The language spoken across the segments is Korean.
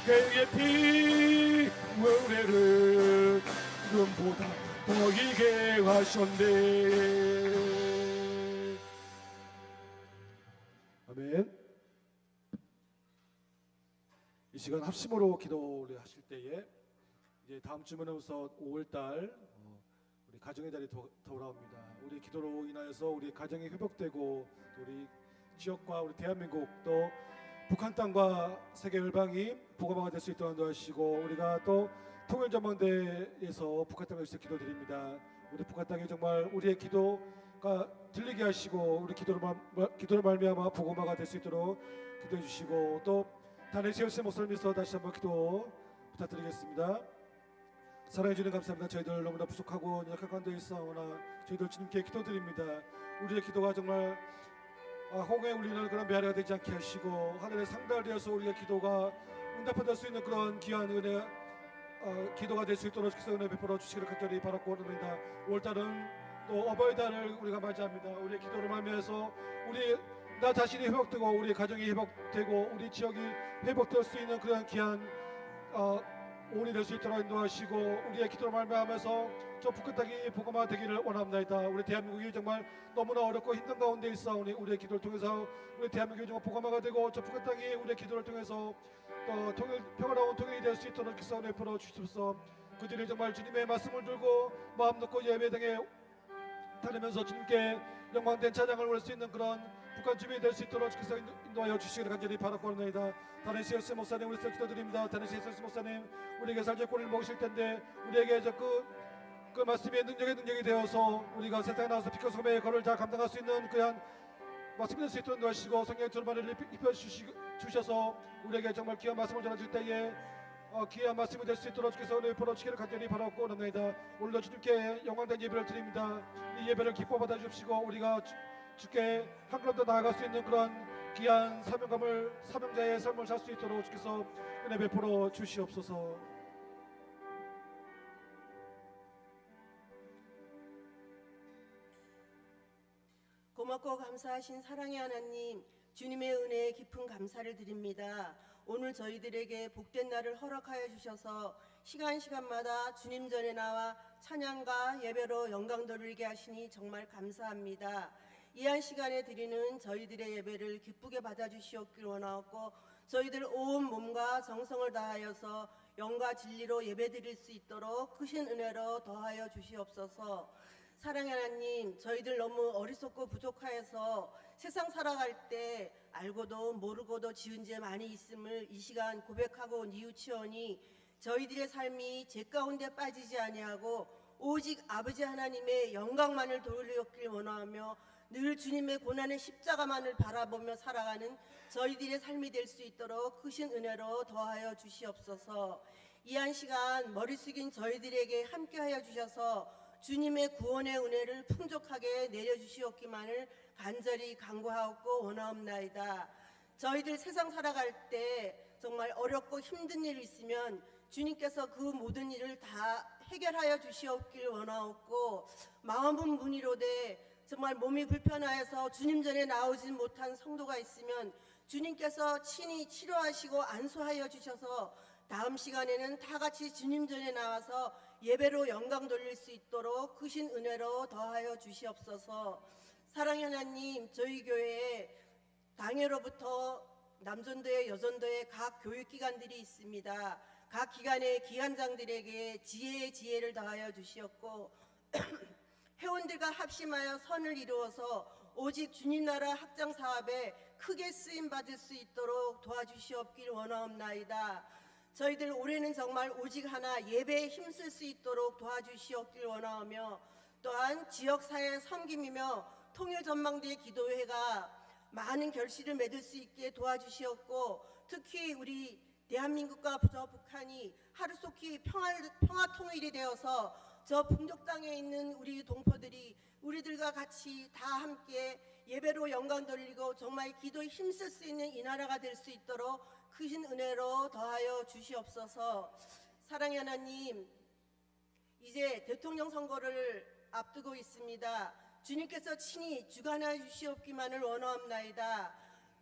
그의 피 은혜를 눈보다 보이게 하셨네. 아멘. 이 시간 합심으로 기도를 하실 때에 이제 다음 주면부터 5월달 우리 가정의 달이 돌아옵니다. 우리 기도로 인하여서 우리 가정이 회복되고 또 우리 지역과 우리 대한민국 또 북한 땅과 세계 열방이 복음화가 될 수 있도록 도와주시고, 우리가 또 통일전망대에서 북한 땅을 위해서 기도드립니다. 우리 북한 땅에 정말 우리의 기도가 들리게 하시고 우리 기도로 말미암아 복음화가 될 수 있도록 기도해 주시고, 또 단일 세우신 목사님 위해서 다시 한번 기도 부탁드리겠습니다. 사랑해 주님 감사합니다. 저희들 너무나 부족하고 연약한 가운데 있사오나 저희들 주님께 기도드립니다. 우리의 기도가 정말 홍해 울리는 그런 메아리가 되지 않게 하시고, 하늘의 상달 되어서 우리의 기도가 응답받을 수 있는 그런 귀한 은혜 기도가 될 수 있도록 주께서 은혜 베풀어 주시기를 간절히 바라고 원합니다. 5월달은 또 어버이달을 우리가 맞이합니다. 우리의 기도를 말미암아서 나 자신이 회복되고 우리 가정이 회복되고 우리 지역이 회복될 수 있는 그런 귀한 오은이 될 수 있도록 인도하시고, 우리의 기도를 말미암아서 저 북한 땅이 복음화 되기를 원합니다. 우리 대한민국이 정말 너무나 어렵고 힘든 가운데 있사오니 우리의 기도를 통해서 우리 대한민국이 정말 복음화가 되고 저 북한 땅이 우리의 기도를 통해서 또 평화로운 통일이 될 수 있도록 기사원에 풀어 주십시오. 그들이 정말 주님의 말씀을 들고 마음 놓고 예배당에 다니면서 주님께 영광된 찬양을 올릴 수 있는 그런 북한 주민이 될 수 있도록 주께서 인도하여 주시기를 간절히 바라고 합니다. 다니시스 목사님 우리서 기도드립니다. 다니시스 목사님 우리에게 살제 꼴을 먹으실 텐데 우리에게 그 말씀의 능력이 되어서 우리가 세상에 나와서 피카 소매의 거를 다 감당할 수 있는 그한 말씀이 될 수 있도록 인도하시고, 성령의 두루마리를 입혀주셔서 우리에게 정말 귀한 말씀을 전해줄 때에 귀한 말씀이 될 수 있도록 주께서 은혜 베풀어 주시기를 간절히 바라고 원합니다. 오늘도 주님께 영광된 예배를 드립니다. 이 예배를 기뻐 받아 주시고 우리가 주께 한 걸음 더 나아갈 수 있는 그런 귀한 사명자의 삶을 살 수 있도록 주께서 은혜 베풀어 주시옵소서. 고맙고 감사하신 사랑의 하나님, 주님의 은혜에 깊은 감사를 드립니다. 오늘 저희들에게 복된 날을 허락하여 주셔서 시간마다 주님 전에 나와 찬양과 예배로 영광 돌리게 하시니 정말 감사합니다. 이 한 시간에 드리는 저희들의 예배를 기쁘게 받아주시옵길 원하옵고, 저희들 온 몸과 정성을 다하여서 영과 진리로 예배드릴 수 있도록 크신 은혜로 더하여 주시옵소서. 사랑의 하나님, 저희들 너무 어리석고 부족하여서 세상 살아갈 때 알고도 모르고도 지은 죄 많이 있음을 이 시간 고백하고 뉘우치오니 저희들의 삶이 죄 가운데 빠지지 아니하고 오직 아버지 하나님의 영광만을 돌리었길 원하며 늘 주님의 고난의 십자가만을 바라보며 살아가는 저희들의 삶이 될 수 있도록 크신 은혜로 더하여 주시옵소서. 이 한 시간 머리 숙인 저희들에게 함께하여 주셔서 주님의 구원의 은혜를 풍족하게 내려주시옵기만을 간절히 간구하옵고 원하옵나이다. 저희들 세상 살아갈 때 정말 어렵고 힘든 일이 있으면 주님께서 그 모든 일을 다 해결하여 주시옵길 원하옵고, 마음은 문의로되 정말 몸이 불편하여서 주님 전에 나오지 못한 성도가 있으면 주님께서 친히 치료하시고 안수하여 주셔서 다음 시간에는 다 같이 주님 전에 나와서 예배로 영광 돌릴 수 있도록 크신 은혜로 더하여 주시옵소서. 사랑의 하나님, 저희 교회에 당회로부터 남전도회 여전도회 각 교육기관들이 있습니다. 각 기관의 기관장들에게 지혜를 더하여 주시옵고 회원들과 합심하여 선을 이루어서 오직 주님 나라 확장 사업에 크게 쓰임 받을 수 있도록 도와주시옵길 원하옵나이다. 저희들 올해는 정말 오직 하나 예배에 힘쓸 수 있도록 도와주시옵길 원하오며, 또한 지역사회 섬김이며 통일전망대 기도회가 많은 결실을 맺을 수 있게 도와주시옵고, 특히 우리 대한민국과 저 북한이 하루속히 평화 통일이 되어서 저 북녘 땅에 있는 우리 동포들이 우리들과 같이 다 함께 예배로 영광 돌리고 정말 기도에 힘쓸 수 있는 이 나라가 될 수 있도록 크신 은혜로 더하여 주시옵소서. 사랑의 하나님, 이제 대통령 선거를 앞두고 있습니다. 주님께서 친히 주관하여 주시옵기만을 원하옵나이다.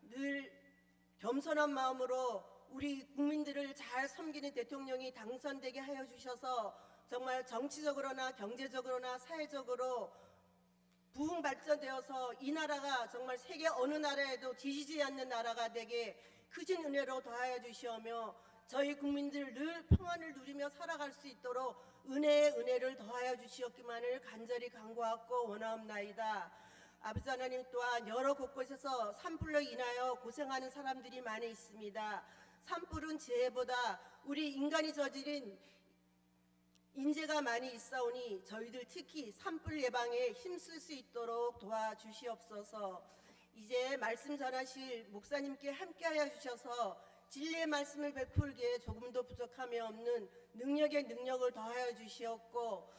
늘 겸손한 마음으로 우리 국민들을 잘 섬기는 대통령이 당선되게 하여 주셔서 정말 정치적으로나 경제적으로나 사회적으로 부흥 발전되어서 이 나라가 정말 세계 어느 나라에도 뒤지지 않는 나라가 되게 크신 은혜로 더하여 주시오며 저희 국민들 늘 평안을 누리며 살아갈 수 있도록 은혜의 은혜를 더하여 주시옵기만을 간절히 간구하고 원하옵나이다. 아버지 하나님, 또한 여러 곳곳에서 산불로 인하여 고생하는 사람들이 많이 있습니다. 산불은 재해보다 우리 인간이 저지른 인재가 많이 있사오니 저희들 특히 산불 예방에 힘쓸 수 있도록 도와주시옵소서. 이제 말씀 전하실 목사님께 함께하여 주셔서 진리의 말씀을 베풀기에 조금도 부족함이 없는 능력의 능력을 더하여 주시옵고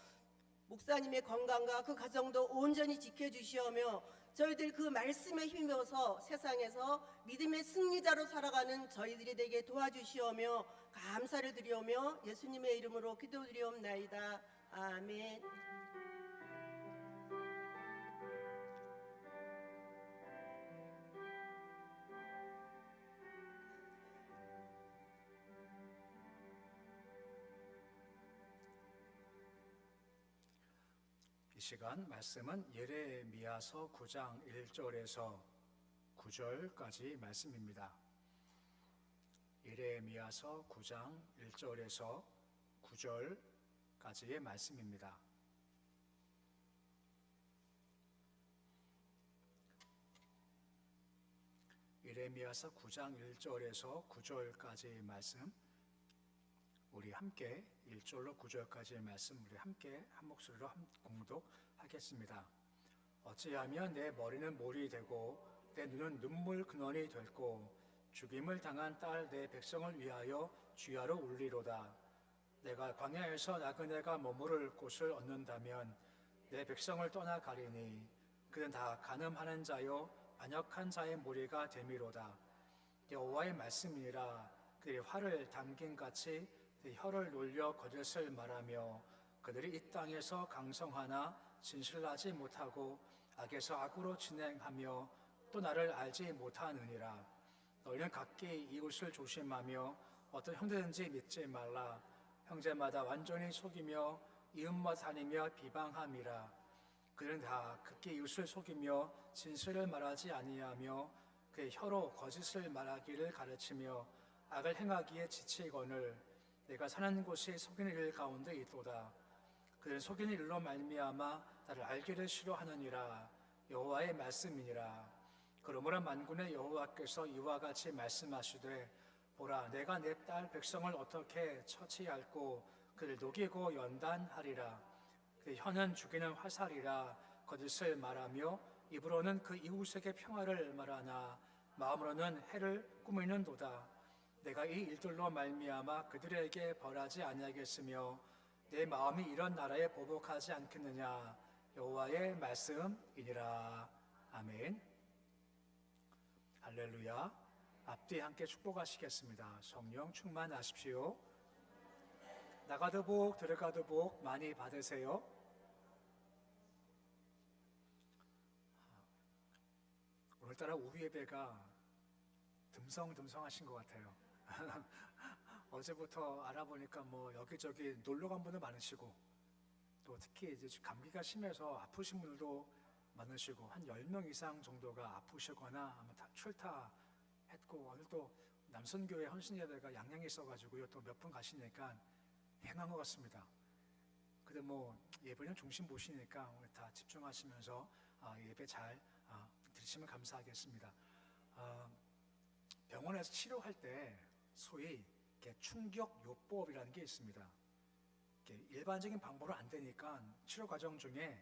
목사님의 건강과 그 가정도 온전히 지켜주시오며 저희들 그 말씀에 힘입어서 세상에서 믿음의 승리자로 살아가는 저희들이 되게 도와주시오며 감사를 드리오며 예수님의 이름으로 기도드리옵나이다. 아멘. 이 시간 말씀은 예레미야서 9장 1절에서 9절까지 말씀입니다. 예레미야서 9장 1절에서 9절까지의 말씀입니다. 예레미야서 9장 1절에서 9절까지의 말씀, 우리 함께 1절로 9절까지의 말씀 우리 함께 한 목소리로 공독하겠습니다. 어찌하면 내 머리는 몰이 되고 내 눈은 눈물 근원이 됐고 죽임을 당한 딸 내 백성을 위하여 주야로 울리로다. 내가 광야에서 나그네가 머무를 곳을 얻는다면 내 백성을 떠나가리니 그는 다 간음하는 자요 반역한 자의 무리가 되미로다. 여호와의 말씀이니라. 그들이 활을 당긴 같이 혀를 놀려 거짓을 말하며 그들이 이 땅에서 강성하나 진실하지 못하고 악에서 악으로 진행하며 또 나를 알지 못하느니라. 너희는 각기 이웃을 조심하며 어떤 형제든지 믿지 말라. 형제마다 완전히 속이며 이웃만 다니며 비방함이라. 그들은 다 극히 이웃을 속이며 진실을 말하지 아니하며 그의 혀로 거짓을 말하기를 가르치며 악을 행하기에 지치거늘 내가 사는 곳이 속이는 일 가운데 있도다. 그들은 속이는 일로 말미암아 나를 알기를 싫어하느니라. 여호와의 말씀이니라. 그러므로 만군의 여호와께서 이와 같이 말씀하시되 보라, 내가 내 딸 백성을 어떻게 처치할꼬 그를 녹이고 연단하리라. 그 혀는 죽이는 화살이라. 거짓을 말하며 입으로는 그 이웃에게 평화를 말하나 마음으로는 해를 꾸미는도다. 내가 이 일들로 말미암아 그들에게 벌하지 아니하겠으며 내 마음이 이런 나라에 보복하지 않겠느냐. 여호와의 말씀이니라. 아멘. 할렐루야. 앞뒤 함께 축복하시겠습니다. 성령 충만하십시오. 나가도 복 들어가도 복 많이 받으세요. 오늘따라 우리 예배가 듬성듬성하신 것 같아요. 어제부터 알아보니까 뭐 여기저기 놀러 간 분들 많으시고 또 특히 이제 감기가 심해서 아프신 분들도 많으시고 한 10명 이상 정도가 아프시거나 아마 다 출타했고 오늘 또 남선교회 헌신예배가 양양에 있어가지고요 또 몇 분 가시니까 행한 것 같습니다. 근데 뭐 예배는 중심 보시니까 오늘 다 집중하시면서 예배 잘 드리시면 감사하겠습니다. 병원에서 치료할 때 소위 충격요법이라는 게 있습니다. 일반적인 방법으로 안 되니까 치료 과정 중에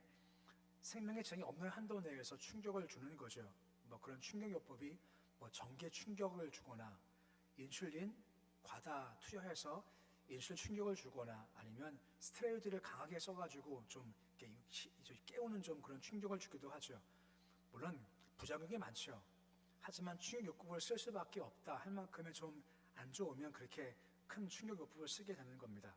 생명의 지장이 없는 한도 내에서 충격을 주는 거죠. 뭐 그런 충격요법이 뭐 전기 충격을 주거나 인슐린 과다 투여해서 인슐린 충격을 주거나 아니면 스테로이드를 강하게 써가지고 좀 깨우는 좀 그런 충격을 주기도 하죠. 물론 부작용이 많죠. 하지만 충격요법을 쓸 수밖에 없다 할 만큼의 좀 안 좋으면 그렇게 큰 충격요법을 쓰게 되는 겁니다.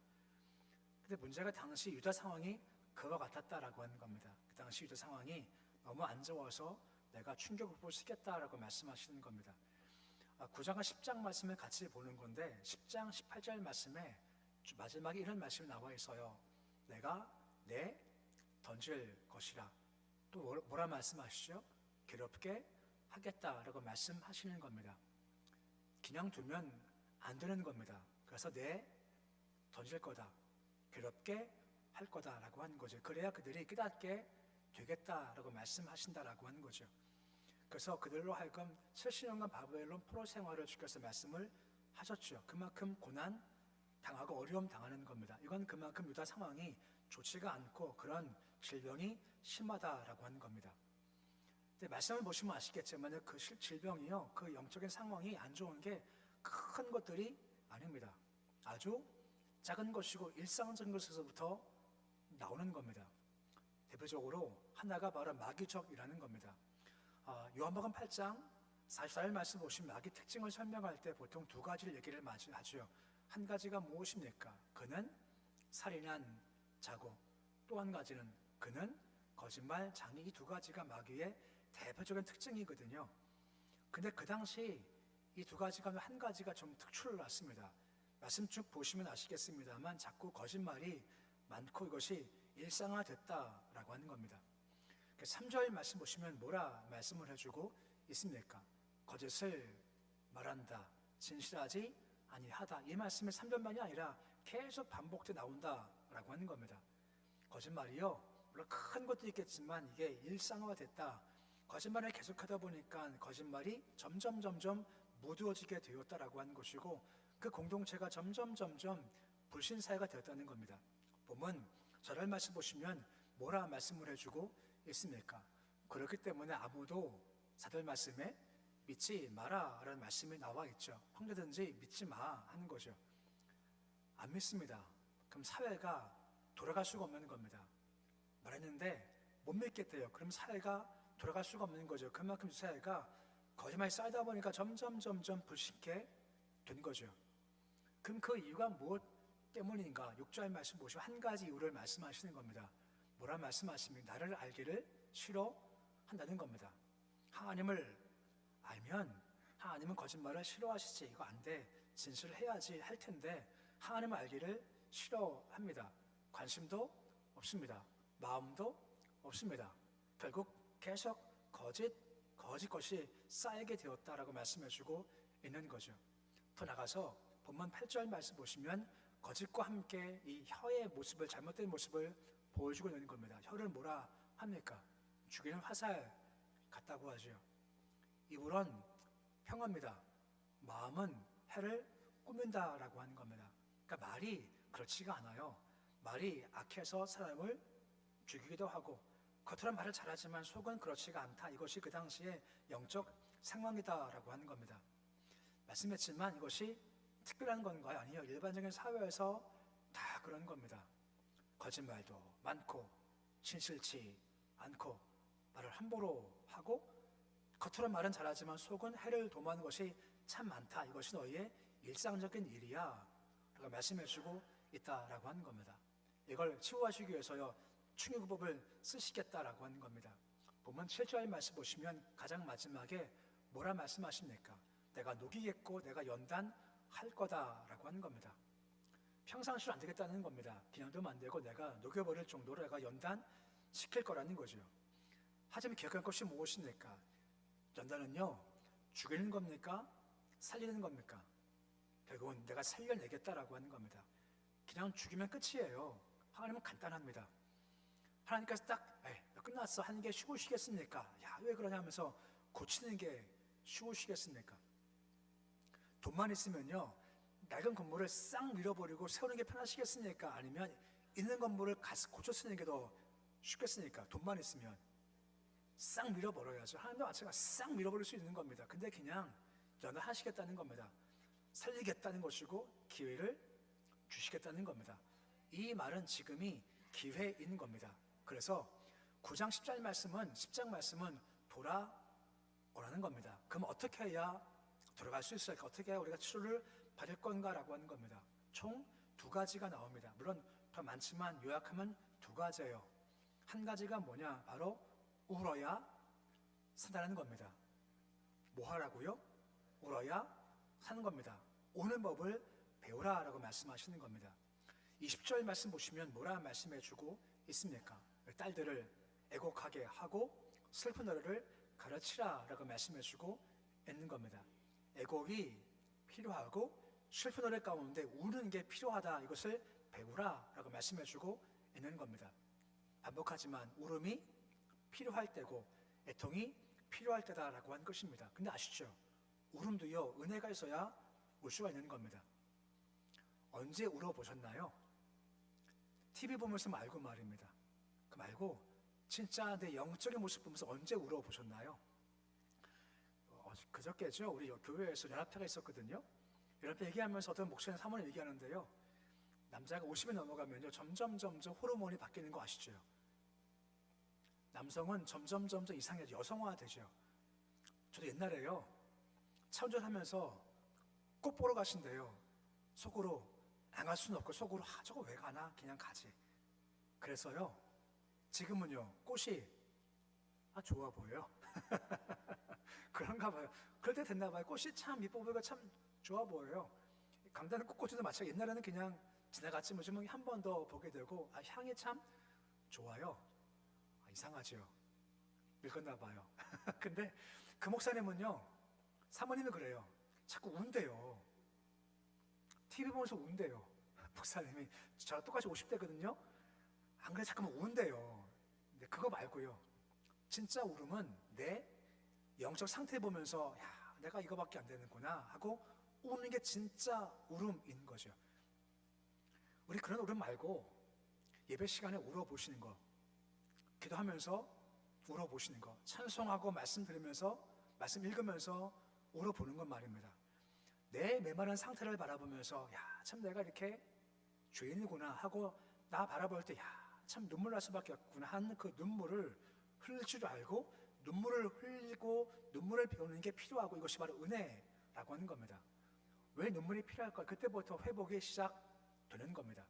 근데 문제가 당시 유다 상황이 그와 같았다라고 하는 겁니다. 그 당시 유다 상황이 너무 안 좋아서 내가 충격요법을 쓰겠다라고 말씀하시는 겁니다. 9장과 10장 말씀을 같이 보는 건데 10장 18절 말씀에 마지막에 이런 말씀이 나와 있어요. 내가 내 던질 것이라. 또 뭐라 말씀하시죠? 괴롭게 하겠다라고 말씀하시는 겁니다. 그냥 두면 안 되는 겁니다. 그래서 내 던질 거다, 괴롭게 할 거다라고 하는 거죠. 그래야 그들이 깨닫게 되겠다라고 말씀하신다라고 하는 거죠. 그래서 그들로 하여금 70년간 바벨론 포로 생활을 주께서 말씀을 하셨죠. 그만큼 고난 당하고 어려움 당하는 겁니다. 이건 그만큼 유다 상황이 좋지가 않고 그런 질병이 심하다라고 하는 겁니다. 근데 말씀을 보시면 아시겠지만 그 질병이요, 그 영적인 상황이 안 좋은 게 큰 것들이 아닙니다. 아주 작은 것이고 일상적인 것에서부터 나오는 겁니다. 대표적으로 하나가 바로 마귀적이라는 겁니다. 요한복음 8장 44절 말씀 보시면 마귀 특징을 설명할 때 보통 두 가지를 얘기를 많이 하죠. 한 가지가 무엇입니까? 그는 살인한 자고, 또 한 가지는 그는 거짓말 장이. 이 두 가지가 마귀의 대표적인 특징이거든요. 근데 그 당시 이 두 가지 가운데 한 가지가 좀 특출을 났습니다. 말씀 쭉 보시면 아시겠습니다만 자꾸 거짓말이 많고 이것이 일상화됐다라고 하는 겁니다. 3절 말씀 보시면 뭐라 말씀을 해주고 있습니까? 거짓을 말한다, 진실하지 아니하다. 이 말씀이 3절만이 아니라 계속 반복돼 나온다라고 하는 겁니다. 거짓말이요, 물론 큰 것도 있겠지만 이게 일상화됐다. 거짓말을 계속하다 보니까 거짓말이 점점 무두어지게 되었다라고 하는 것이고, 그 공동체가 점점 불신 사회가 되었다는 겁니다. 보면 저를 말씀 보시면 뭐라 말씀을 해주고 있습니까? 그렇기 때문에 아무도 사들 말씀에 믿지 마라 라는 말씀이 나와 있죠. 형제든지 믿지 마 하는 거죠. 안 믿습니다. 그럼 사회가 돌아갈 수가 없는 겁니다. 말했는데 못 믿겠대요. 그럼 사회가 돌아갈 수가 없는 거죠. 그만큼 사회가 거짓말이 쌓이다 보니까 점점 불신케 된 거죠. 그럼 그 이유가 무엇 때문인가? 6절 말씀 보시면 한 가지 이유를 말씀하시는 겁니다. 뭐라 말씀하십니까? 나를 알기를 싫어한다는 겁니다. 하나님을 알면 하나님은 거짓말을 싫어하시지. 이거 안 돼. 진실을 해야지 할 텐데 하나님을 알기를 싫어합니다. 관심도 없습니다. 마음도 없습니다. 결국 계속 거짓 것이 쌓이게 되었다라고 말씀해주고 있는 거죠. 더 나가서 본문 8절 말씀 보시면 거짓과 함께 이 혀의 모습을, 잘못된 모습을 보여주고 있는 겁니다. 혀를 뭐라 합니까? 죽이는 화살 같다고 하죠. 입으론 평화입니다. 마음은 해를 꾸민다라고 하는 겁니다. 그러니까 말이 그렇지가 않아요. 말이 악해서 사람을 죽이기도 하고, 겉으로는 말을 잘하지만 속은 그렇지가 않다. 이것이 그 당시의 영적 상황이다라고 하는 겁니다. 말씀했지만 이것이 특별한 건가요? 아니요. 일반적인 사회에서 다 그런 겁니다. 거짓말도 많고 진실치 않고 말을 함부로 하고, 겉으로 말은 잘하지만 속은 해를 도모하는 것이 참 많다. 이것이 너희의 일상적인 일이야 라고 말씀해주고 있다라고 하는 겁니다. 이걸 치유하시기 위해서요, 충유구법을 쓰시겠다라고 하는 겁니다. 보면 7절 말씀 보시면 가장 마지막에 뭐라 말씀하십니까? 내가 녹이겠고 내가 연단할 거다라고 하는 겁니다. 평상시로 안 되겠다는 겁니다. 그냥 두면 안 되고 내가 녹여버릴 정도로 내가 연단시킬 거라는 거죠. 하지만 기억할 것이 무엇입니까? 연단은요, 죽이는 겁니까? 살리는 겁니까? 결국은 내가 살려내겠다라고 하는 겁니다. 그냥 죽이면 끝이에요. 하나님은 간단합니다. 하나님께서 딱 끝났어 하는 게 쉬우시겠습니까? 야, 왜 그러냐 하면서 고치는 게 쉬우시겠습니까? 돈만 있으면요, 낡은 건물을 싹 밀어버리고 세우는 게 편하시겠습니까? 아니면 있는 건물을 고쳐 쓰는 게 더 쉽겠습니까? 돈만 있으면 싹 밀어버려야죠. 하나님도 마찬가지로 싹 밀어버릴 수 있는 겁니다. 근데 그냥 연단하시겠다는 겁니다. 살리겠다는 것이고 기회를 주시겠다는 겁니다. 이 말은 지금이 기회인 겁니다. 그래서 9장 10장 말씀은 돌아오라는 겁니다. 그럼 어떻게 해야 돌아갈 수 있을까? 어떻게 해야 우리가 치료를 받을 건가라고 하는 겁니다. 총 두 가지가 나옵니다. 물론 더 많지만 요약하면 두 가지예요. 한 가지가 뭐냐? 바로 울어야 산다는 겁니다. 뭐 하라고요? 울어야 사는 겁니다. 우는 법을 배우라라고 말씀하시는 겁니다. 20절 말씀 보시면 뭐라 말씀해주고 있습니까? 딸들을 애곡하게 하고 슬픈 노래를 가르치라라고 말씀해주고 있는 겁니다. 애곡이 필요하고 슬픈 노래 가운데 우는 게 필요하다. 이것을 배우라라고 말씀해주고 있는 겁니다. 반복하지만 울음이 필요할 때고 애통이 필요할 때다라고 한 것입니다. 근데 아시죠? 울음도요, 은혜가 있어야 울 수가 있는 겁니다. 언제 울어보셨나요? TV 보면서 말고 말입니다. 그 말고 진짜 내 영적인 모습 보면서 언제 울어보셨나요? 그저께죠. 우리 교회에서 연합회가 있었거든요. 연합회 얘기하면서 어떤 목사님 사모님 얘기하는데요. 남자가 50이 넘어가면요, 점점 호르몬이 바뀌는 거 아시죠? 남성은 점점 이상해져 여성화되죠. 저도 옛날에요, 차 운전하면서 꽃 보러 가신대요. 속으로 안 갈 수는 없고 속으로 저거 왜 가나 그냥 가지. 그래서요, 지금은요, 꽃이 좋아 보여요. 그런가 봐요. 그럴 때 됐나 봐요. 꽃이 참 이뻐 보이고 참 좋아 보여요. 강다는 꽃꽂이도 마찬가지. 옛날에는 그냥 지나갔지 뭐 좀 한 번 더 보게 되고 향이 참 좋아요. 이상하죠. 늙었나 봐요. 근데 그 목사님은요, 사모님이 그래요. 자꾸 운대요. TV 보면서 운대요. 목사님이 저랑 똑같이 50대거든요. 안 그래 자꾸만 운대요. 근데 그거 말고요, 진짜 울음은 내 영적 상태 보면서 야, 내가 이거밖에 안 되는구나 하고 우는 게 진짜 울음인 거죠. 우리 그런 울음 말고 예배 시간에 울어보시는 거, 기도하면서 울어보시는 거, 찬송하고 말씀 들으면서 말씀 읽으면서 울어보는 건 말입니다. 내 메마른 상태를 바라보면서 야, 참 내가 이렇게 죄인이구나 하고 나 바라볼 때 야, 참 눈물 날 수밖에 없구나 하는 그 눈물을 흘릴 줄 알고 눈물을 흘리고 눈물을 배우는 게 필요하고 이것이 바로 은혜라고 하는 겁니다. 왜 눈물이 필요할까? 그때부터 회복이 시작되는 겁니다.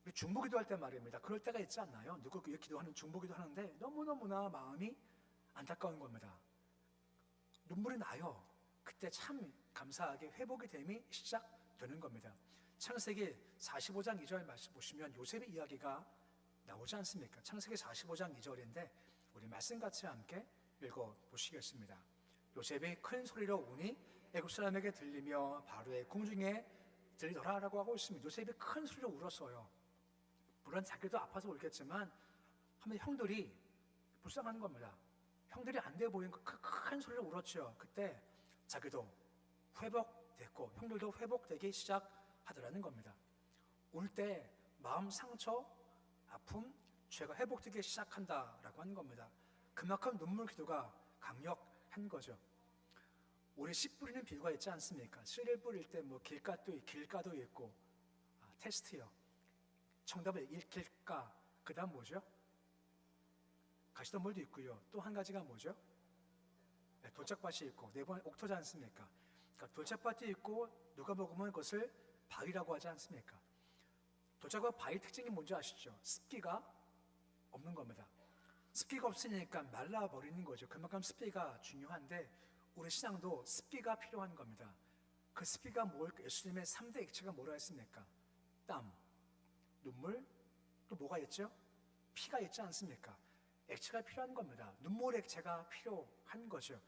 우리 중보기도 할 때 말입니다. 그럴 때가 있지 않나요? 누구 기도하는 중보기도 하는데 너무너무나 마음이 안타까운 겁니다. 눈물이 나요. 그때 참 감사하게 회복이 됨이 시작되는 겁니다. 창세기 45장 2절 말씀 보시면 요셉의 이야기가 나오지 않습니까? 창세기 45장 2절인데 우리 말씀같이 함께 읽어보시겠습니다. 요셉이 큰 소리로 우니 애굽 사람에게 들리며 바로의 궁중에 들리더라라고 하고 있습니다. 요셉이 큰 소리로 울었어요. 물론 자기도 아파서 울겠지만 하면 형들이 불쌍한 겁니다. 형들이 안 돼 보이는 큰 소리로 울었죠. 그때 자기도 회복됐고 형들도 회복되기 시작하더라는 겁니다. 울 때 마음 상처, 아픔, 죄가 회복되기 시작한다라고 하는 겁니다. 그만큼 눈물 기도가 강력한 거죠. 우리 씨 뿌리는 비유가 있지 않습니까? 씨를 뿌릴 때 뭐 길가도 있고 테스트요. 정답을 읽힐까? 그 다음 뭐죠? 가시덤불도 있고요. 또 한 가지가 뭐죠? 네, 돌짝밭이 있고 네 번 옥토지 않습니까? 그러니까 돌짝밭이 있고 누가 먹으면 그것을 바위라고 하지 않습니까? 돌짝밭 바위 특징이 뭔지 아시죠? 습기가 없는 겁니다. 습기가 없으니까 말라버리는 거죠. 그만큼 습기가 중요한데 우리 신앙도 습기가 필요한 겁니다. 그 습기가 뭘까? 예수님의 3대 액체가 뭐라 했습니까? 땀, 눈물, 또 뭐가 있죠? 피가 있지 않습니까? 액체가 필요한 겁니다. 눈물 액체가 필요한 거죠.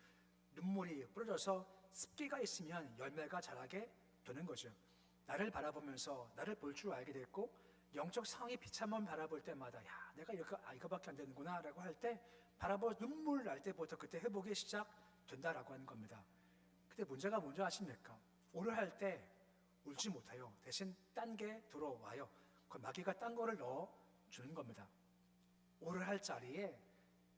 눈물이 뿌려져서 습기가 있으면 열매가 자라게 되는 거죠. 나를 바라보면서 나를 볼 줄 알게 됐고 영적 상황이 비참한 바라볼 때마다 야, 내가 이거밖에 안 되는구나 라고 할 때 바라보 눈물 날 때부터 그때 회복이 시작된다라고 하는 겁니다. 근데 문제가 뭔지 아십니까? 오를 할 때 울지 못해요. 대신 딴 게 들어와요. 그 마귀가 딴 거를 넣어주는 겁니다. 오를 할 자리에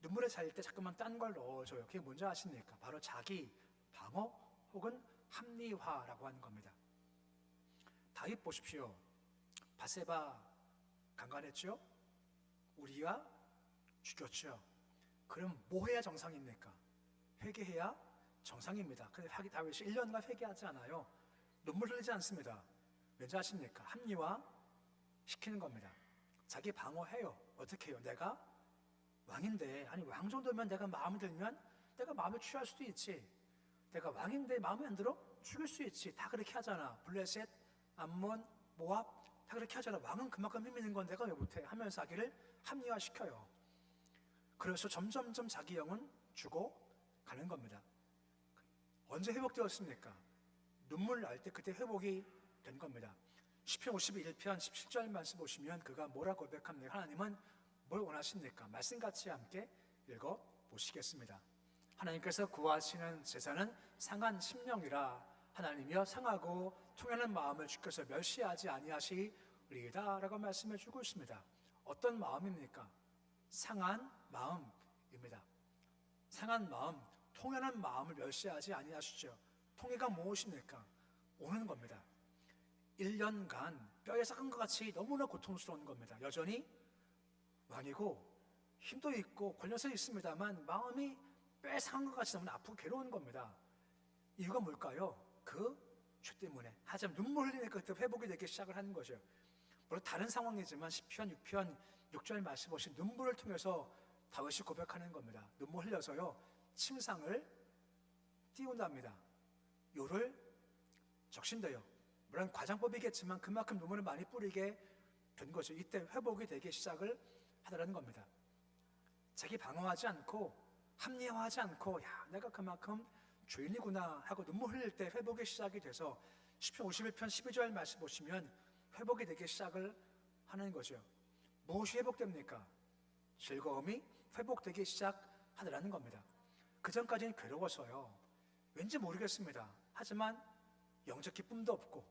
눈물에 잘릴 때 자꾸만 딴 걸 넣어줘요. 그게 뭔지 아십니까? 바로 자기 방어 혹은 합리화라고 하는 겁니다. 다윗 보십시오. 바세바 강간했죠? 우리가 죽였죠. 그럼 뭐 해야 정상입니까? 회개해야 정상입니다. 근데 다윗이 1년간 회개하지 않아요. 눈물 흘리지 않습니다. 왠지 아십니까? 합리화 시키는 겁니다. 자기 방어해요. 어떻게 해요? 내가 왕인데, 아니 왕 정도면 내가 마음에 들면 내가 마음에 취할 수도 있지. 내가 왕인데 마음에 안 들어? 죽일 수 있지. 다 그렇게 하잖아. 블레셋, 암몬, 모압 다 그렇게 하잖아. 왕은 그만큼 힘 있는 건 내가 왜 못해? 하면서 자기를 합리화시켜요. 그래서 점점점 자기 영은 죽어가는 겁니다. 언제 회복되었습니까? 눈물 날 때 그때 회복이 된 겁니다. 시편 51편 17절 말씀 보시면 그가 뭐라 고백합니까? 하나님은 뭘 원하십니까? 말씀같이 함께 읽어보시겠습니다. 하나님께서 구하시는 제사는 상한 심령이라 하나님이여 상하고 통하는 마음을 주께서 멸시하지 아니하시리이다 라고 말씀해 주고 있습니다. 어떤 마음입니까? 상한 마음입니다. 상한 마음, 통하는 마음을 멸시하지 아니하시죠. 통해가 무엇입니까? 오는 겁니다. 1년간 뼈에 삭은 것 같이 너무나 고통스러운 겁니다. 여전히 왕이고 힘도 있고 권력도 있습니다만 마음이 뼈에 삭은 것 같이 너무나 아프고 괴로운 겁니다. 이유가 뭘까요? 그 죄 때문에. 하지만 눈물 흘리니까 그때 회복이 되기 시작을 하는 거죠. 물론 다른 상황이지만 시편 6편 6절 말씀 보신 눈물을 통해서 다윗이 고백하는 겁니다. 눈물 흘려서요 침상을 띄운답니다. 요를 적신대요. 물론 과장법이겠지만 그만큼 눈물을 많이 뿌리게 된 거죠. 이때 회복이 되기 시작을 하더라는 겁니다. 자기 방어하지 않고 합리화하지 않고 야 내가 그만큼 죄인이구나 하고 눈물 흘릴 때 회복이 시작이 돼서 시편 51편 12절 말씀 보시면 회복이 되기 시작을 하는 거죠. 무엇이 회복됩니까? 즐거움이 회복되기 시작하더라는 겁니다. 그 전까지는 괴로워서요 왠지 모르겠습니다. 하지만 영적 기쁨도 없고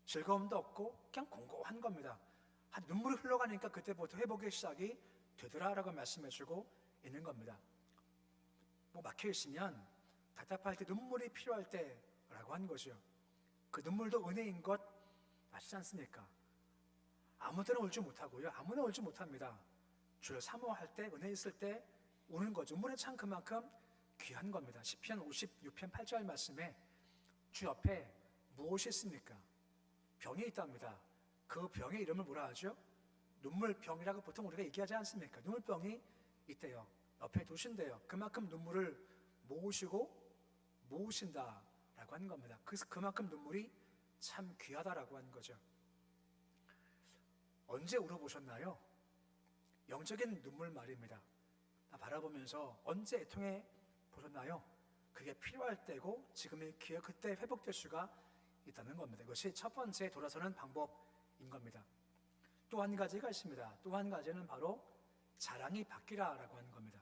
즐거움도 없고 그냥 공고한 겁니다. 눈물이 흘러가니까 그때부터 회복의 시작이 되더라라고 말씀해주고 있는 겁니다. 뭐 막혀 있으면 답답할 때 눈물이 필요할 때라고 하는 거죠. 그 눈물도 은혜인 것 아시지 않습니까? 아무 때나 울지 못하고요. 아무나 울지 못합니다. 주를 사모할 때 은혜 있을 때 우는 거죠. 눈물의 참 그만큼 귀한 겁니다. 시편 56편 8절 말씀에 주 옆에 무엇이 있습니까? 병이 있답니다. 그 병의 이름을 뭐라 하죠? 눈물병이라고 보통 우리가 얘기하지 않습니까? 눈물병이 있대요. 옆에 두신대요. 그만큼 눈물을 모으신다라고 하는 겁니다. 그래서 그만큼 눈물이 참 귀하다라고 하는 거죠. 언제 울어보셨나요? 영적인 눈물 말입니다. 바라보면서 언제 애통해 보셨나요? 그게 필요할 때고 지금의 기회 그때 회복될 수가 있다는 겁니다. 이것이 첫 번째 돌아서는 방법인 겁니다. 또 한 가지가 있습니다. 또 한 가지는 바로 자랑이 바뀌라라고 하는 겁니다.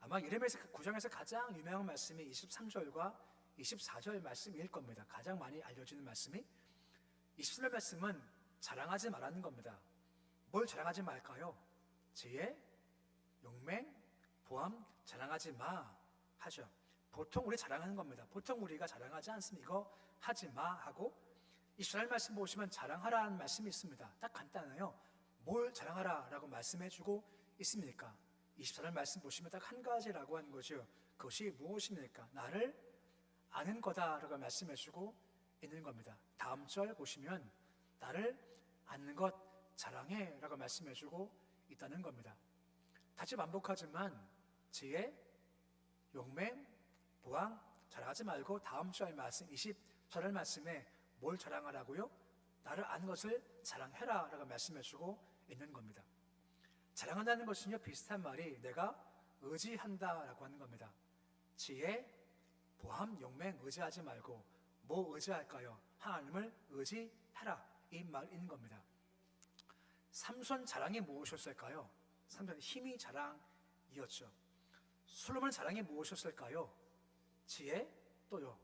아마 예레미야 9장에서 가장 유명한 말씀이 23절과 24절 말씀일 겁니다. 가장 많이 알려지는 말씀이 24절 말씀은 자랑하지 말라는 겁니다. 뭘 자랑하지 말까요? 지혜, 용맹, 보암 자랑하지 마 하죠. 보통 우리 자랑하는 겁니다. 보통 우리가 자랑하지 않습니다. 이거 하지 마 하고 24절 말씀 보시면 자랑하라는 말씀이 있습니다. 딱 간단해요. 뭘 자랑하라 라고 말씀해주고 있습니까? 24절 말씀 보시면 딱 한 가지라고 하는 거죠. 그것이 무엇입니까? 나를 아는 거다라고 말씀해주고 있는 겁니다. 다음 절 보시면 나를 아는 것 자랑해 라고 말씀해주고 있다는 겁니다. 다시 반복하지만 지혜, 용맹, 보항 자랑하지 말고 다음 절 말씀 20절 말씀에 뭘 자랑하라고요? 나를 아는 것을 자랑해라 라고 말씀해주고 있는 겁니다. 자랑한다는 것은요 비슷한 말이 내가 의지한다라고 하는 겁니다. 지혜, 보함, 용맹 의지하지 말고 뭐 의지할까요? 하나님을 의지하라 이 말인 겁니다. 삼손 자랑이 무엇이었을까요? 삼손 힘이 자랑이었죠. 솔로몬 자랑이 무엇이었을까요? 지혜 또요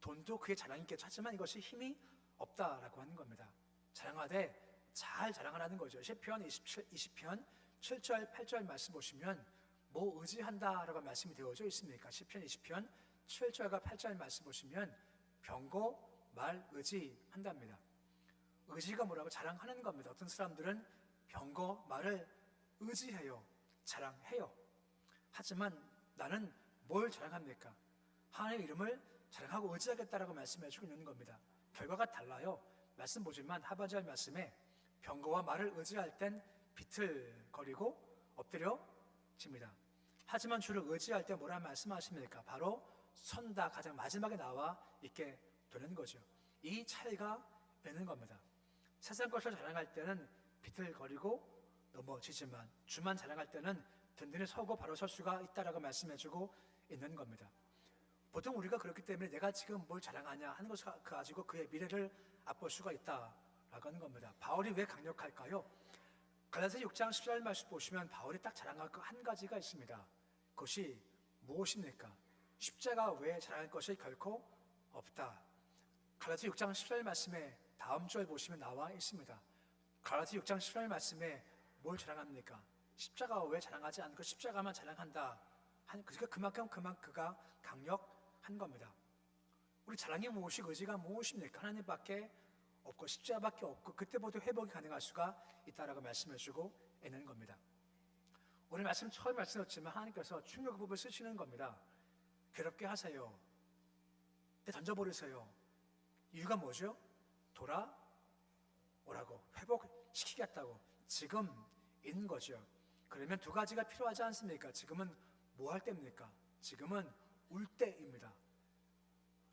돈도 그의 자랑이겠죠. 하지만 이것이 힘이 없다라고 하는 겁니다. 자랑하되 잘 자랑하라는 거죠. 시편 20편 7절 8절 말씀 보시면 뭐 의지한다라고 말씀이 되어져 있습니까? 시편 20편 7절과 8절 말씀 보시면 병고 말 의지한답니다. 의지가 뭐라고 자랑하는 겁니다. 어떤 사람들은 병거 말을 의지해요. 자랑해요. 하지만 나는 뭘 자랑합니까? 하나님의 이름을 자랑하고 의지하겠다라고 말씀해주고 있는 겁니다. 결과가 달라요. 말씀 보지만 하반절 말씀에 병거와 말을 의지할 땐 비틀거리고 엎드려집니다. 하지만 주를 의지할 때 뭐라 말씀하십니까? 바로 선다 가장 마지막에 나와 있게 되는 거죠. 이 차이가 있는 겁니다. 세상 것을 자랑할 때는 비틀거리고 넘어지지만 주만 자랑할 때는 든든히 서고 바로 설 수가 있다라고 말씀해주고 있는 겁니다. 보통 우리가 그렇기 때문에 내가 지금 뭘 자랑하냐 하는 것을 가지고 그의 미래를 앞볼 수가 있다라고 하는 겁니다. 바울이 왜 강력할까요? 갈라디아서 6장 14절 말씀 보시면 바울이 딱 자랑할 것 한 가지가 있습니다. 그것이 무엇입니까? 십자가 외에 자랑할 것이 결코 없다. 갈라디아 6장 14절 말씀에 다음 절 보시면 나와 있습니다. 갈라디아 6장 14절 말씀에 뭘 자랑합니까? 십자가 외에 자랑하지 않고 십자가만 자랑한다. 그만큼 그가 강력한 겁니다. 우리 자랑이 무엇이 의지가 무엇입니까? 하나님밖에 없고 십자가밖에 없고 그때부터 회복이 가능할 수가 있다라고 말씀해주고 있는 겁니다. 오늘 말씀 처음 말씀드렸지만 하나님께서 충격법을 쓰시는 겁니다. 괴롭게 하세요. 던져버리세요. 이유가 뭐죠? 돌아오라고 회복시키겠다고 지금인 거죠. 그러면 두 가지가 필요하지 않습니까? 지금은 뭐 할 때입니까? 지금은 울 때입니다.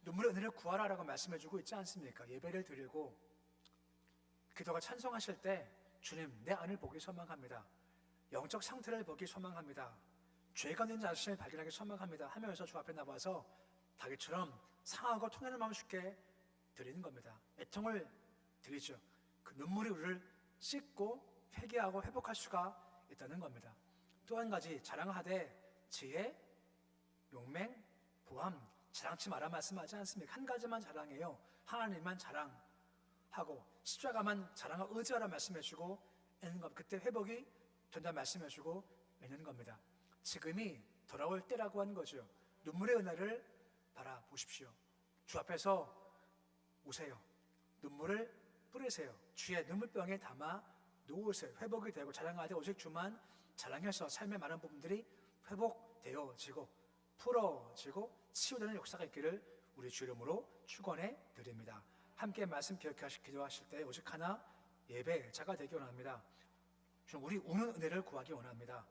눈물의 은혜를 구하라라고 말씀해주고 있지 않습니까? 예배를 드리고 기도가 찬송하실 때 주님 내 안을 보기 소망합니다. 영적 상태를 보기 소망합니다. 죄가 있는 자신을 발견하기 소망합니다 하면서 주 앞에 나와서 다윗처럼 상하고 통해는 마음을 쉽게 드리는 겁니다. 애통을 드리죠. 그 눈물이 우리를 씻고 회개하고 회복할 수가 있다는 겁니다. 또 한 가지 자랑하되 지혜, 용맹, 보암 자랑치 마라 말씀하지 않습니까? 한 가지만 자랑해요. 하나님만 자랑하고 십자가만 자랑하고 의지하라 말씀해주고 있는 겁니다. 그때 회복이 된다 말씀해주고 있는 겁니다. 지금이 돌아올 때라고 하는 거죠. 눈물의 은혜를 바라보십시오. 주 앞에서 우세요. 눈물을 뿌리세요. 주의 눈물병에 담아 놓으세요. 회복이 되고 자랑하되 오직 주만 자랑해서 삶의 많은 부분들이 회복되어지고 풀어지고 치유되는 역사가 있기를 우리 주 이름으로 축원해 드립니다. 함께 말씀 기도하실 때 오직 하나 예배자가 되기 원합니다. 우리 우는 은혜를 구하기 원합니다.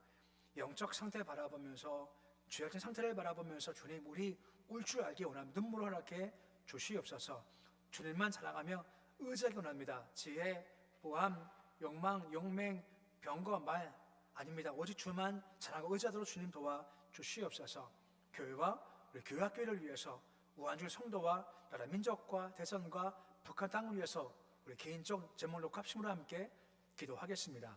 영적 상태 바라보면서 죄악된 상태를 바라보면서 주님 우리 울 줄 알기 원합니다. 눈물을 허락해 주시옵소서. 주님만 자랑하며 의지하기 원합니다. 지혜, 보암, 욕망, 용맹, 병거, 말 아닙니다. 오직 주만 자랑하고 의지하도록 주님 도와 주시옵소서. 교회와 우리 교회학교를 위해서 우한중 성도와 나라 민족과 대선과 북한 땅을 위해서 우리 개인적 제목 놓고 합심으로 함께 기도하겠습니다.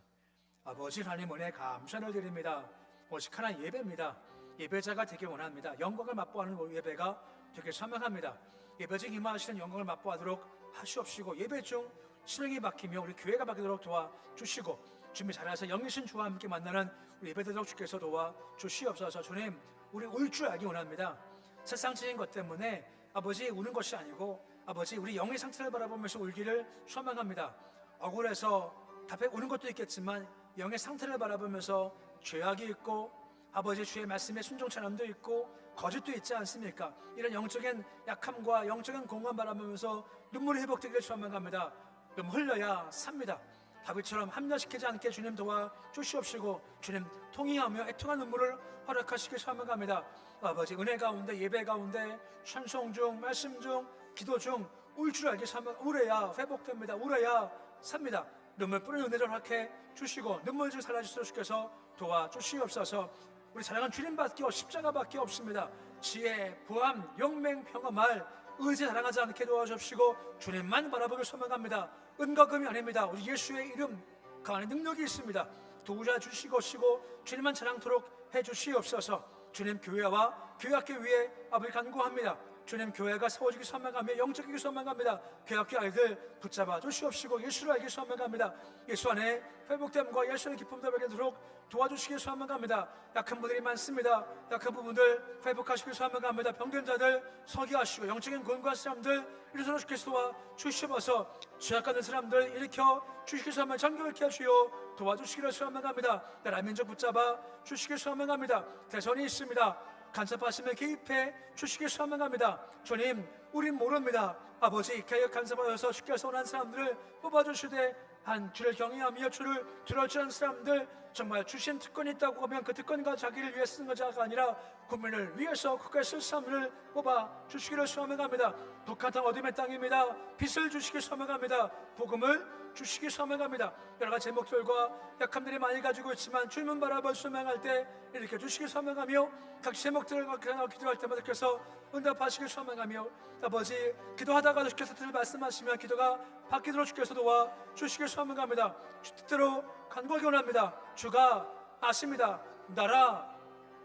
아버지 하나님 은혜 감사를 드립니다. 오직 하나 예배입니다. 예배자가 되기 원합니다. 영광을 맛보아하는 예배가 되길 소망합니다. 예배 중 임하시는 영광을 맛보아하도록 하시옵시고 예배 중 신령이 바뀌며 우리 교회가 바뀌도록 도와주시고 준비 잘해서 영이신 주와 함께 만나는 우리 예배드리도록 주께서 도와주시옵소서. 주님 우리 울 줄 알기 원합니다. 세상적인 것 때문에 아버지 우는 것이 아니고 아버지 우리 영의 상태를 바라보면서 울기를 소망합니다. 억울해서 답답해 우는 것도 있겠지만 영의 상태를 바라보면서 죄악이 있고 아버지 주의 말씀에 순종치 않음도 있고 거짓도 있지 않습니까? 이런 영적인 약함과 영적인 공허함 바라보면서 눈물이 회복되기를 소망합니다. 눈물 흘려야 삽니다. 다윗처럼 합리화시키지 않게 주님 도와주시옵시고 주님 통회하며 애통한 눈물을 허락하시길 소망합니다. 아버지 은혜 가운데 예배 가운데 찬송 중 말씀 중 기도 중 울 줄 알게 울어야 회복됩니다. 울어야 삽니다. 눈물 뿌리는 은혜를 허락해 주시고 눈물 좀 살아주시도록 주께서 도와주시옵소서. 우리 사랑하는 주님밖에 십자가밖에 없습니다. 지혜, 부함, 영맹, 평화, 말 의지 자랑하지 않게 도와주시고 주님만 바라보길 소망합니다. 은과 금이 아닙니다. 우리 예수의 이름 그 안에 능력이 있습니다. 도우자 주시고 주님만 자랑토록 해주시옵소서. 주님 교회와 교회학교 위에 아버지 간구합니다. 주님 교회가 세워지기 소망하며 영적이기 소망합니다. 교회학교 아이들 붙잡아 주시옵시고 예수를 알기 소망합니다. 예수 안에 회복됨과 예수의 기쁨도 발견되도록 도와주시기 소망합니다. 약한 분들이 많습니다. 약한 부분들 회복하시기 소망합니다. 병든 자들 서기하시고 영적인 권고한 사람들 일어서 주께서 도와주시옵소서. 죄악하는 사람들 일으켜 주시기 소망 정결케 하시오 도와주시기를 소망합니다. 나라 민족 붙잡아 주시기 소망합니다. 대선이 있습니다. 간섭하시며 개입해 주시기 소망합니다. 주님 우린 모릅니다. 아버지 개혁 간사받아서 주께서 원하는 사람들을 뽑아주시되 한 주를 경외하며 주를 들어주는 사람들, 정말 주신 특권이 있다고 하면 그 특권과 자기를 위해 쓰는 것이 아니라 국민을 위해서 국가에 쓸 사람들을 뽑아 주시기를 소망합니다. 북한 땅 어둠의 땅입니다. 빛을 주시기 소망합니다. 복음을 주시기 소망합니다. 여러 가지 제목들과 약함들이 많이 가지고 있지만 주님은 바라볼 소망할 때 이렇게 주시기 소망하며 각 제목들을 기도할 때마다 주께서 응답하시길 소망하며 아버지 기도하다가 주께서 늘 말씀하시면 기도가 받기도록 주께서 도와 주시길 소망합니다. 주 뜻대로 간구하기 원합니다. 주가 아십니다. 나라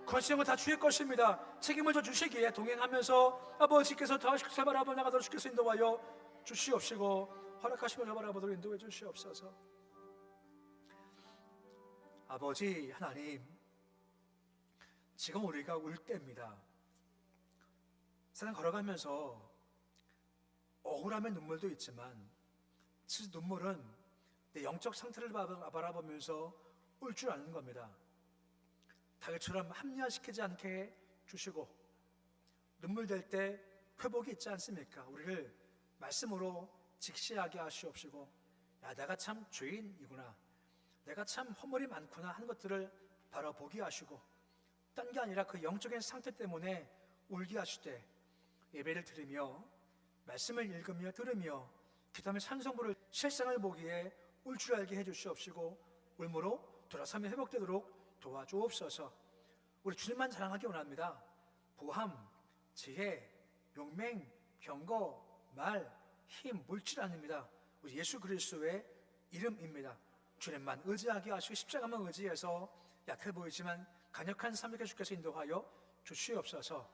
권세는 다 주의 것입니다. 책임을 져 주시기에 동행하면서 아버지께서 더 쉽게 바라보 나가도록 주께서 인도하여 주시옵시고 허락하시고 저 바라보도록 인도해 주시옵소서. 아버지 하나님, 지금 우리가 울 때입니다. 세상 걸어가면서 억울함의 눈물도 있지만 그 눈물은 내 영적 상태를 바라보면서 울 줄 아는 겁니다. 다윗처럼 합리화시키지 않게 주시고 눈물 될 때 회복이 있지 않습니까? 우리를 말씀으로 직시하게 하시옵시고, 야, 내가 참 죄인이구나, 내가 참 허물이 많구나 하는 것들을 바라보게 하시고, 딴 게 아니라 그 영적인 상태 때문에 울게 하시되 예배를 드리며 말씀을 읽으며 들으며 기도하며 찬송부를 실상을 보기에 울 줄 알게 해주시옵시고 울므로 돌아서며 회복되도록 도와주옵소서. 우리 주님만 자랑하기 원합니다. 부함, 지혜, 용맹, 병거, 말, 힘, 물질 아닙니다. 우리 예수 그리스도의 이름입니다. 주님만 의지하게 하시고 십자가만 의지해서 약해 보이지만 강력한 삶에게 주께서 인도하여 주시옵소서.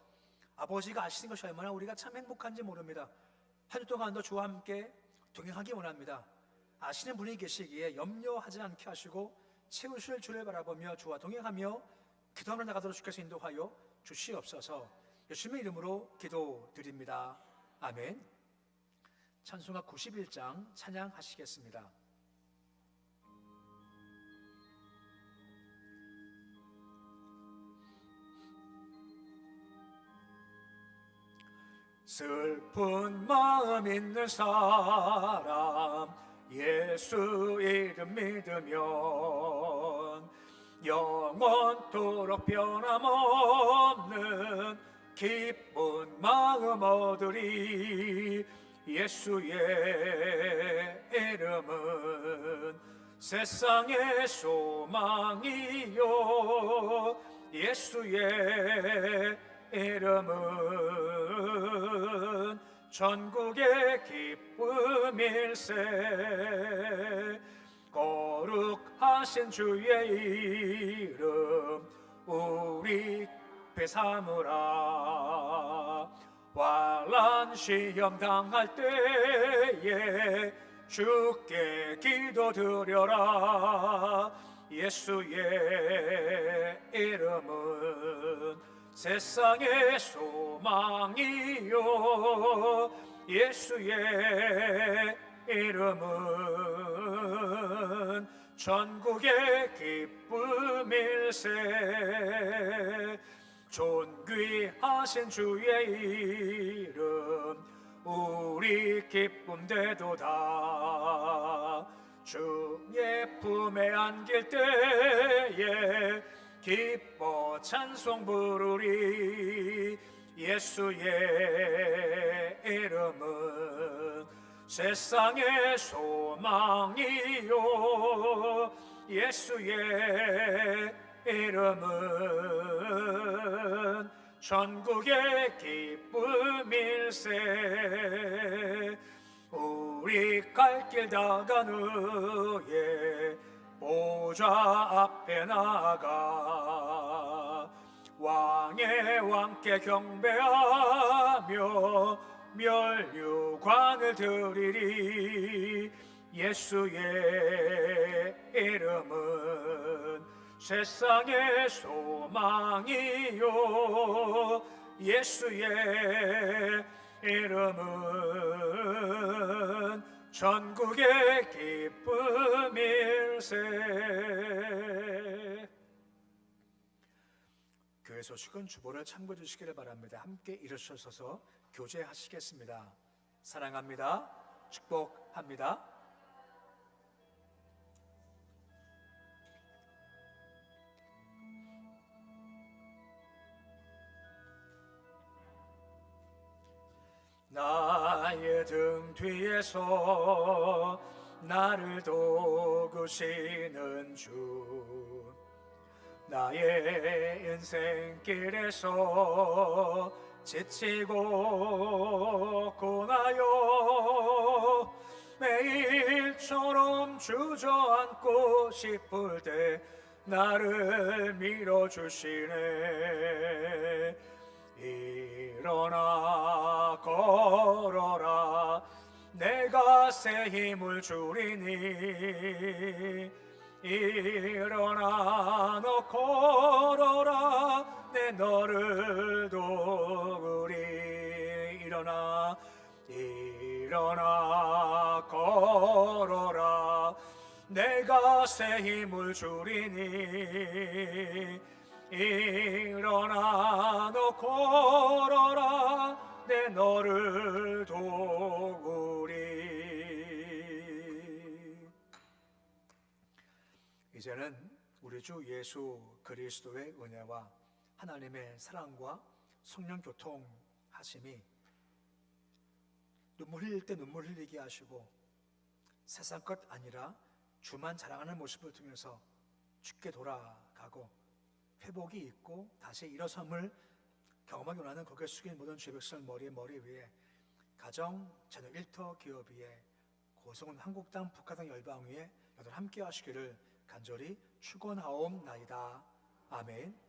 아버지가 아시는 것이 얼마나 우리가 참 행복한지 모릅니다. 한 주 동안도 주와 함께 동행하기 원합니다. 아시는 분이 계시기에 염려하지 않게 하시고 채우실 주를 바라보며 주와 동행하며 기도하며 나가도록 주께서 인도하여 주시옵소서. 예수님의 이름으로 기도드립니다. 아멘. 찬송가 91장 찬양하시겠습니다. 슬픈 마음 있는 사람 예수 이름 믿으면 영원토록 변함없는 기쁜 마음 얻으리. 예수의 이름은 세상의 소망이요, 예수의 이름은 전국의 기쁨일세. 거룩하신 주의 이름 우리 배삼으라. 환난 시험 당할 때에 주께 기도드려라. 예수의 이름은 세상의 소망이요, 예수의 이름은 전국의 기쁨일세. 존귀하신 주의 이름 우리 기쁨 되도다. 주의 품에 안길 때에 기뻐 찬송 부르리. 예수의 이름은 세상의 소망이요, 예수의 이름은 전국의 기쁨일세. 우리 갈 길 다간 후에 보좌 앞에 나가 왕의 왕께 경배하며 멸류관을 드리리. 예수의 이름은 세상의 소망이요, 예수의 이름은 전국의 기쁨일세. 교회 소식은 주보를 참고해 주시기를 바랍니다. 함께 일어서셔서 교제하시겠습니다. 사랑합니다. 축복합니다. 나의 등 뒤에서 나를 도우시는 주, 나의 인생길에서 지치고 고나요 매일처럼 주저앉고 싶을 때 나를 밀어주시네. 일어나 걸어라, 내가 새 힘을 주리니. 일어나 너 걸어라, 내 너를 도우리. 일어나 걸어라, 내가 새 힘을 주리니. 일어나 너 걸어라, 내 너를 도우리. 이제는 우리 주 예수 그리스도의 은혜와 하나님의 사랑과 성령 교통하심이 눈물 흘릴 때 눈물 흘리게 하시고 세상 것 아니라 주만 자랑하는 모습을 통해서 주께 돌아가고 회복이 있고 다시 일어섬을 경험하기 원하는 고개 숙인 모든 주의 백성 머리 위에 가정, 자녀 일터 기업 위에 고성은 한국 땅 북한 열방 위에 여러분 함께 하시기를 간절히 축원하옵나이다. 아멘.